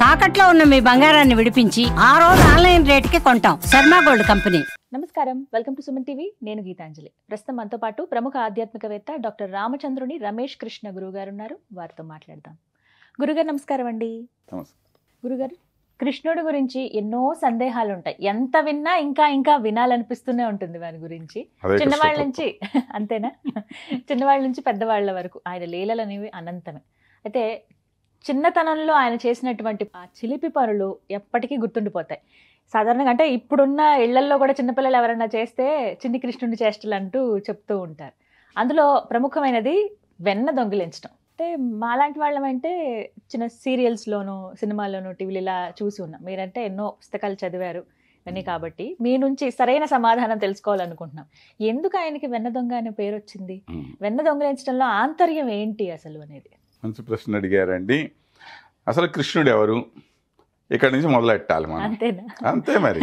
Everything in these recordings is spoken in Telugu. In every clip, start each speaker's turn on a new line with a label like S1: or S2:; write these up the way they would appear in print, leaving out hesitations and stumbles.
S1: తాకట్లో ఉన్న మీ బంగారాన్ని విడిపించి ఆ రోజు ఆన్లైన్ రేటుకి కొంటాం. Sharma gold company.
S2: నమస్కారం, వెల్కమ్ టు సుమన్ టీవీ. నేను గీతాంజలి. ప్రస్తుతం మనతో పాటు ప్రముఖ ఆధ్యాత్మికవేత్త డాక్టర్ రామచంద్రుని రమేష్ కృష్ణ గురువు గారు ఉన్నారు. వారితో మాట్లాడదాం. గురుగారు నమస్కారం అండి. గురుగారు, కృష్ణుడి గురించి ఎన్నో సందేహాలు ఉంటాయి. ఎంత విన్నా ఇంకా ఇంకా వినాలనిపిస్తూనే ఉంటుంది వారి గురించి. చిన్నవాళ్ళ నుంచి అంతేనా, చిన్నవాళ్ళ నుంచి పెద్దవాళ్ల వరకు ఆయన లీలలు అనేవి అనంతమే. అయితే చిన్నతనంలో ఆయన చేసినటువంటి ఆ చిలిపి పనులు ఎప్పటికీ గుర్తుండిపోతాయి. సాధారణంగా అంటే ఇప్పుడున్న ఇళ్లల్లో కూడా చిన్నపిల్లలు ఎవరైనా చేస్తే చిన్ని కృష్ణుడి చేష్టలు అంటూ చెప్తూ ఉంటారు. అందులో ప్రముఖమైనది వెన్న దొంగిలించడం. అంటే మాలాంటి వాళ్ళమంటే చిన్న సీరియల్స్లోనూ సినిమాల్లోనూ టీవీలు ఇలా చూసి ఉన్నాం. మీరంటే ఎన్నో పుస్తకాలు చదివారు అని కాబట్టి మీ నుంచి సరైన సమాధానం తెలుసుకోవాలనుకుంటున్నాం. ఎందుకు ఆయనకి వెన్న దొంగ అనే పేరు వచ్చింది? వెన్న దొంగిలించడంలో ఆంతర్యం ఏంటి అసలు అనేది?
S3: మంచి ప్రశ్న అడిగారండి. అసలు కృష్ణుడు ఎవరు? ఇక్కడి నుంచి మొదలెట్టాలి మనం.
S2: అంతేనా?
S3: అంతే మరి.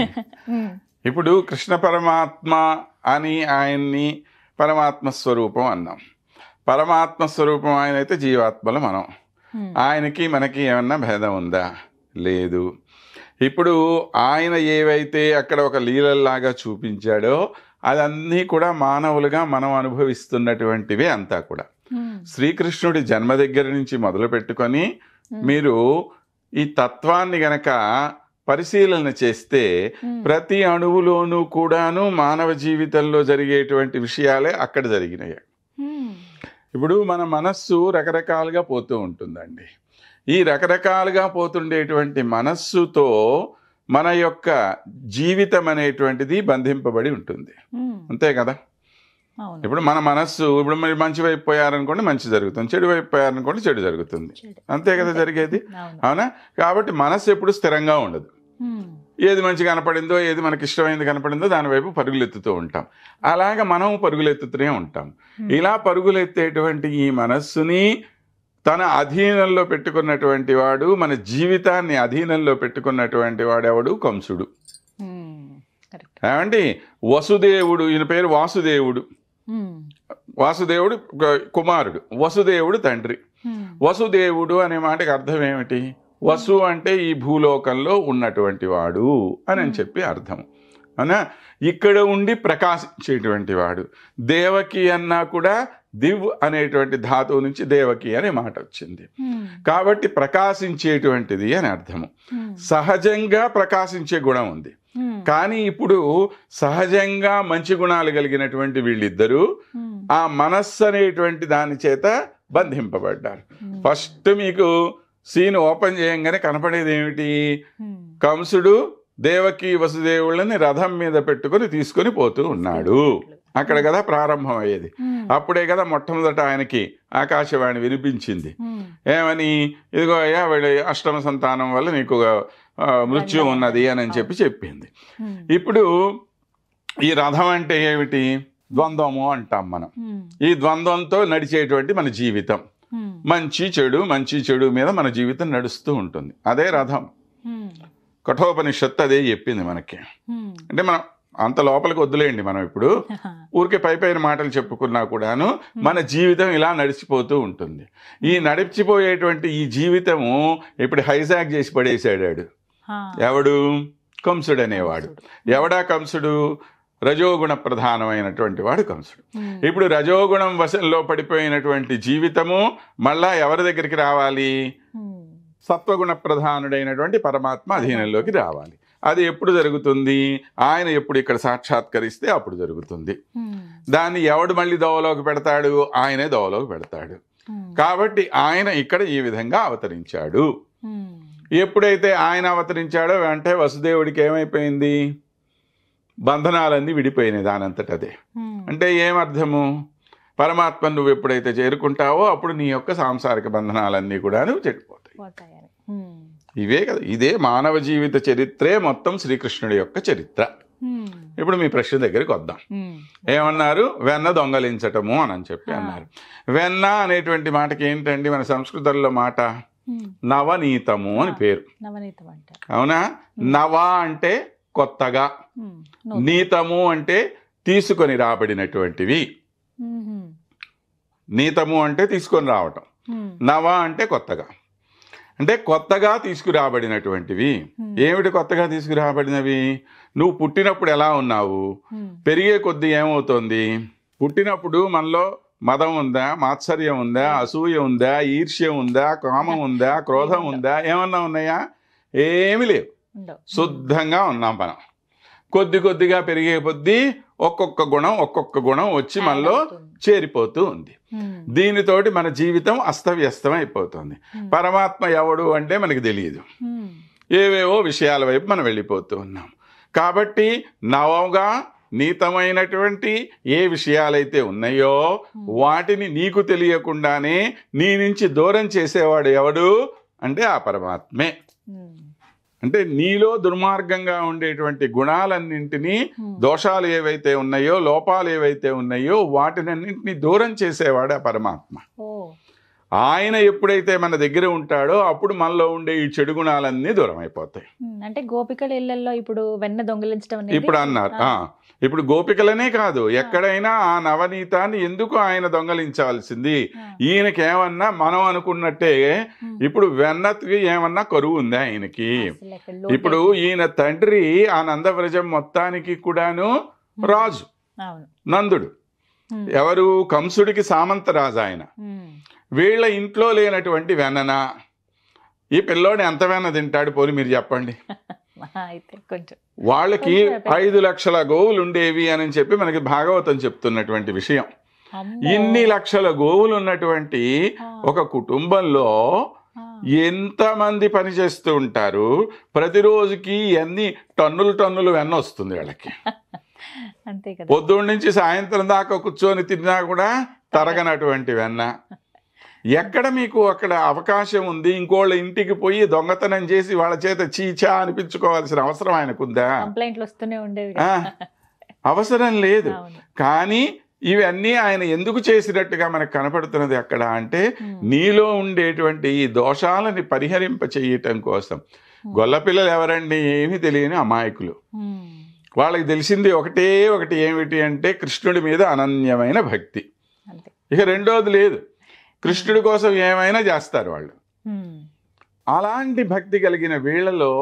S3: ఇప్పుడు కృష్ణ పరమాత్మ అని ఆయన్ని పరమాత్మ స్వరూపం అన్నాం. పరమాత్మ స్వరూపం ఆయన అయితే జీవాత్మలు మనం. ఆయనకి మనకి ఏమన్నా భేదం ఉందా? లేదు. ఇప్పుడు ఆయన ఏవైతే అక్కడ ఒక లీలల్లాగా చూపించాడో అదన్నీ కూడా మానవులుగా మనం అనుభవిస్తున్నటువంటివే అంతా కూడా. శ్రీకృష్ణుడి జన్మ దగ్గర నుంచి మొదలు పెట్టుకొని మీరు ఈ తత్వాన్ని గనక పరిశీలన చేస్తే ప్రతి అణువులోనూ కూడాను మానవ జీవితంలో జరిగేటువంటి విషయాలే అక్కడ జరిగినాయి. ఇప్పుడు మన మనస్సు రకరకాలుగా పోతూ ఉంటుందండి. ఈ రకరకాలుగా పోతుండేటువంటి మనస్సుతో మన యొక్క జీవితం అనేటువంటిది బంధింపబడి ఉంటుంది. అంతే కదా? ఇప్పుడు మన మనస్సు ఇప్పుడు మీరు మంచి వైపు పోయారనుకోండి మంచి జరుగుతుంది, చెడు వైపు పోయారనుకోండి చెడు జరుగుతుంది. అంతే కదా జరిగేది? అవునా? కాబట్టి మనస్సు ఎప్పుడు స్థిరంగా ఉండదు. ఏది మంచి కనపడిందో, ఏది మనకి ఇష్టమైంది కనపడిందో దాని వైపు పరుగులెత్తుతూ ఉంటాం. అలాగ మనం పరుగులెత్తుతూనే ఉంటాం. ఇలా పరుగులెత్తేటువంటి ఈ మనస్సుని తన అధీనంలో పెట్టుకున్నటువంటి వాడు, మన జీవితాన్ని అధీనంలో పెట్టుకున్నటువంటి వాడెవడు? కంసుడు. ఏమండి? వసుదేవుడు, ఈయన పేరు వాసుదేవుడు. వాసుదేవుడు కుమారుడు, వసుదేవుడు తండ్రి. వసుదేవుడు అనే మాటకి అర్థం ఏమిటి? వసు అంటే ఈ భూలోకంలో ఉన్నటువంటి వాడు అని చెప్పి అర్థం. అవునా? ఇక్కడ ఉండి ప్రకాశించేటువంటి వాడు. దేవకి అన్నా కూడా దివ్ అనేటువంటి ధాతువు నుంచి దేవకి అనే మాట వచ్చింది. కాబట్టి ప్రకాశించేటువంటిది అని అర్థము. సహజంగా ప్రకాశించే గుణం ఉంది. కానీ ఇప్పుడు సహజంగా మంచి గుణాలు కలిగినటువంటి వీళ్ళిద్దరూ ఆ మనస్సు అనేటువంటి దాని చేత బంధింపబడ్డారు. ఫస్ట్ మీకు సీన్ ఓపెన్ చేయంగానే కనపడేది ఏమిటి? కంసుడు దేవకి వసుదేవుళ్ళని రథం మీద పెట్టుకుని తీసుకుని పోతూ ఉన్నాడు. అక్కడ కదా ప్రారంభం అయ్యేది. అప్పుడే కదా మొట్టమొదట ఆయనకి ఆకాశవాణి వినిపించింది. ఏమని? ఇదిగో అయ్యా వీళ్ళ అష్టమ సంతానం వల్ల నీకు మృత్యు ఉన్నది అని చెప్పి చెప్పింది. ఇప్పుడు ఈ రథం అంటే ఏమిటి? ద్వంద్వము అంటాం మనం. ఈ ద్వంద్వంతో నడిచేటువంటి మన జీవితం. మంచి చెడు, మంచి చెడు మీద మన జీవితం నడుస్తూ ఉంటుంది. అదే రథం. కఠోపనిషత్తు అదే చెప్పింది మనకి. అంటే మనం అంత లోపలికి వద్దులేండి. మనం ఇప్పుడు ఊరికే పైన మాటలు చెప్పుకున్నా కూడాను మన జీవితం ఇలా నడిచిపోతూ ఉంటుంది. ఈ నడిచిపోయేటువంటి ఈ జీవితము ఇప్పుడు హైజాక్ చేసి పడేసాడాడు. ఎవడు? కంసుడు అనేవాడు. ఎవడా కంసుడు? రజోగుణ ప్రధానమైనటువంటి వాడు కంసుడు. ఇప్పుడు రజోగుణం వశంలో పడిపోయినటువంటి జీవితము మళ్ళా ఎవరి దగ్గరికి రావాలి? సత్వగుణ ప్రధానుడైనటువంటి పరమాత్మ అధీనంలోకి రావాలి. అది ఎప్పుడు జరుగుతుంది? ఆయన ఎప్పుడు ఇక్కడ సాక్షాత్కరిస్తే అప్పుడు జరుగుతుంది. దాన్ని ఎవడు మళ్ళీ దోవలోకి పెడతాడు? ఆయనే దోవలోకి పెడతాడు. కాబట్టి ఆయన ఇక్కడ ఈ విధంగా అవతరించాడు. ఎప్పుడైతే ఆయన అవతరించాడో వెంటనే వసుదేవుడికి ఏమైపోయింది? బంధనాలన్నీ విడిపోయినాయి దానంతటదే. అంటే ఏమర్థము? పరమాత్మ నువ్వు ఎప్పుడైతే చేరుకుంటావో అప్పుడు నీ యొక్క సాంసారిక బంధనాలన్నీ కూడా చెడిపోతాయి. ఇవే కదా, ఇదే మానవ జీవిత చరిత్రే మొత్తం శ్రీకృష్ణుడి యొక్క చరిత్ర. ఇప్పుడు మీ ప్రశ్న దగ్గరికి వద్దాం. ఏమన్నారు? వెన్న దొంగలించటము అని చెప్పి అన్నారు. వెన్న అనేటువంటి మాటకి ఏంటండి మన సంస్కృతంలో మాట? నవనీతము అని పేరు. అవునా? నవ అంటే కొత్తగా, నీతము అంటే తీసుకొని రాబడినటువంటివి. నీతము అంటే తీసుకొని రావటం, నవ అంటే కొత్తగా. అంటే కొత్తగా తీసుకురాబడినటువంటివి. ఏమిటి కొత్తగా తీసుకురాబడినవి? నువ్వు పుట్టినప్పుడు ఎలా ఉన్నావు, పెరిగే కొద్దీ ఏమవుతోంది? పుట్టినప్పుడు మనలో మదం ఉందా, మాత్సర్యం ఉందా, అసూయ ఉందా, ఈర్ష్య ఉందా, కామం ఉందా, క్రోధం ఉందా, ఏమన్నా ఉన్నాయా? ఏమీ లేవు. శుద్ధంగా ఉన్నాం మనం. కొద్ది కొద్దిగా పెరిగే కొద్దీ ఒక్కొక్క గుణం వచ్చి మనలో చేరిపోతూ ఉంది. దీనితోటి మన జీవితం అస్తవ్యస్తం అయిపోతుంది. పరమాత్మ ఎవడు అంటే మనకి తెలియదు. ఏవేవో విషయాల వైపు మనం వెళ్ళిపోతూ ఉన్నాం. కాబట్టి నవగా నీతమైనటువంటి ఏ విషయాలైతే ఉన్నాయో వాటిని నీకు తెలియకుండానే నీ నుంచి దూరం చేసేవాడు ఎవడు అంటే ఆ పరమాత్మే. అంటే నీలో దుర్మార్గంగా ఉండేటువంటి గుణాలన్నింటినీ, దోషాలు ఏవైతే ఉన్నాయో, లోపాలు ఏవైతే ఉన్నాయో వాటినన్నింటినీ దూరం చేసేవాడు ఆ పరమాత్మ. ఆయన ఎప్పుడైతే మన దగ్గర ఉంటాడో అప్పుడు మనలో ఉండే ఈ చెడు గుణాలన్నీ దూరం అయిపోతాయి.
S2: అంటే గోపికల ఇళ్లలో ఇప్పుడు వెన్న దొంగిలించడం
S3: ఇప్పుడు అన్నారు. ఇప్పుడు గోపికలనే కాదు, ఎక్కడైనా ఆ నవనీతాన్ని ఎందుకు ఆయన దొంగలించాల్సింది? ఈయనకేమన్నా మనం అనుకున్నట్టే ఇప్పుడు వెన్నకి ఏమన్నా కరువు ఉందా ఆయనకి? ఇప్పుడు ఈయన తండ్రి ఆ నందవ్రజం మొత్తానికి కూడాను రాజు, నందుడు. ఎవరు? కంసుడికి సామంతరాజు ఆయన. వీళ్ళ ఇంట్లో లేనటువంటి వెన్నన ఈ పిల్లోడు ఎంత వెన్న తింటాడు పోని మీరు చెప్పండి. వాళ్ళకి 5 లక్షల గోవులు ఉండేవి అని చెప్పి మనకి భాగవతం చెప్తున్నటువంటి విషయం. ఇన్ని లక్షల గోవులు ఉన్నటువంటి ఒక కుటుంబంలో ఎంతమంది పనిచేస్తూ ఉంటారు? ప్రతిరోజుకి ఎన్ని టన్నులు వెన్న వస్తుంది వాళ్ళకి. పొద్దున్న నుంచి సాయంత్రం దాకా కూర్చొని తిన్నా కూడా తరగనటువంటి వెన్న. ఎక్కడ మీకు అక్కడ అవకాశం ఉంది ఇంకోళ్ళ ఇంటికి పోయి దొంగతనం చేసి వాళ్ళ చేత చీచా అనిపించుకోవాల్సిన అవసరం ఆయనకుందా? అవసరం లేదు. కానీ ఇవన్నీ ఆయన ఎందుకు చేసినట్టుగా మనకు కనపడుతున్నది అక్కడ అంటే నీలో ఉండేటువంటి ఈ దోషాలని పరిహరింప చేయటం కోసం. గొల్లపిల్లలు ఎవరండి? ఏమీ తెలియని అమాయకులు. వాళ్ళకి తెలిసింది ఒకటి ఏమిటి అంటే కృష్ణుడి మీద అనన్యమైన భక్తి. ఇక రెండోది లేదు. కృష్ణుడి కోసం ఏమైనా చేస్తారు వాళ్ళు. అలాంటి భక్తి కలిగిన వీళ్ళలో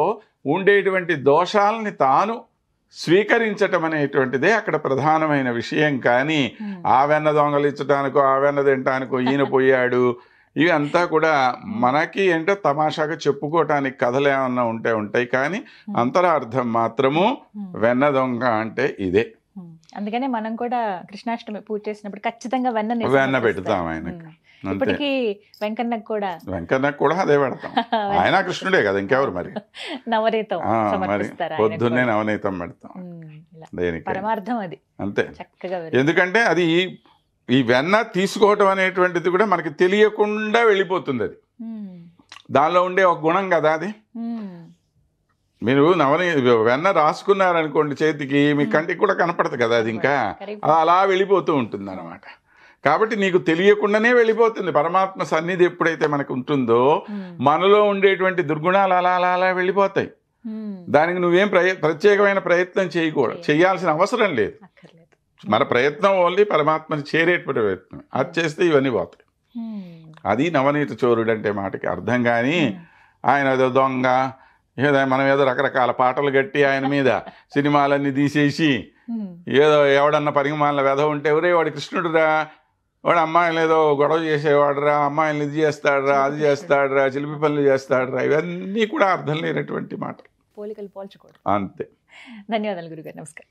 S3: ఉండేటువంటి దోషాలని తాను స్వీకరించటం అనేటువంటిదే అక్కడ ప్రధానమైన విషయం. కానీ ఆ వెన్న దొంగలించడానికో ఆ వెన్న తినటానికో ఈయన పోయాడు ఇవి అంతా కూడా మనకి ఏంటో తమాషాగా చెప్పుకోవటానికి కథలు ఏమన్నా ఉంటాయి. కానీ అంతరార్థం మాత్రము వెన్న దొంగ అంటే ఇదే.
S2: అందుకనే మనం కూడా కృష్ణాష్టమి పూజ చేసినప్పుడు ఖచ్చితంగా
S3: వెన్న పెడతాం ఆయనకు.
S2: ఇప్పటికీ వెంకన్నకు
S3: కూడా అదే పెడతాం. ఆయన కృష్ణుడే కదా, ఇంకెవరు మరి.
S2: నవనీతం
S3: మరి పొద్దున్నే నవనీతం పెడతాం. దేనికి?
S2: పరమార్థం అది
S3: అంతే. ఎందుకంటే అది ఈ వెన్న తీసుకోవటం అనేటువంటిది కూడా మనకి తెలియకుండా వెళ్ళిపోతుంది. అది దానిలో ఉండే ఒక గుణం కదా అది. మీరు వెన్న రాసుకున్నారనుకోండి చేతికి, మీ కంటికి కూడా కనపడదు కదా అది. ఇంకా అలా వెళ్ళిపోతూ ఉంటుంది అన్నమాట. కాబట్టి నీకు తెలియకుండానే వెళ్ళిపోతుంది. పరమాత్మ సన్నిధి ఎప్పుడైతే మనకు ఉంటుందో మనలో ఉండేటువంటి దుర్గుణాలు అలా వెళ్ళిపోతాయి. దానికి నువ్వేం ప్రత్యేకమైన ప్రయత్నం చేయాల్సిన అవసరం లేదు. మన ప్రయత్నం ఓన్లీ పరమాత్మని చేరేటువంటి ప్రయత్నం. అది చేస్తే ఇవన్నీ పోతాయి. అది నవనీత చోరుడు అంటే మాటకి అర్థం. కానీ ఆయన ఏదో దొంగ, ఏదో మనం ఏదో రకరకాల పాటలు కట్టి ఆయన మీద సినిమాలన్నీ తీసేసి ఏదో ఎవడన్నా పరిగమాల వెధ ఉంటే ఎవరే వాడు కృష్ణుడురా, వాడు అమ్మాయిలు ఏదో గొడవ చేసేవాడురా, అమ్మాయిలు ఇది చేస్తాడురా, అది చేస్తాడురా, చిలిపి పనులు చేస్తాడురా, ఇవన్నీ కూడా అర్థం లేనటువంటి మాటలు.
S2: పోలికలు పోల్చుకోవడం
S3: అంతే.
S2: ధన్యవాదాలు గురుగారు. నమస్కారం.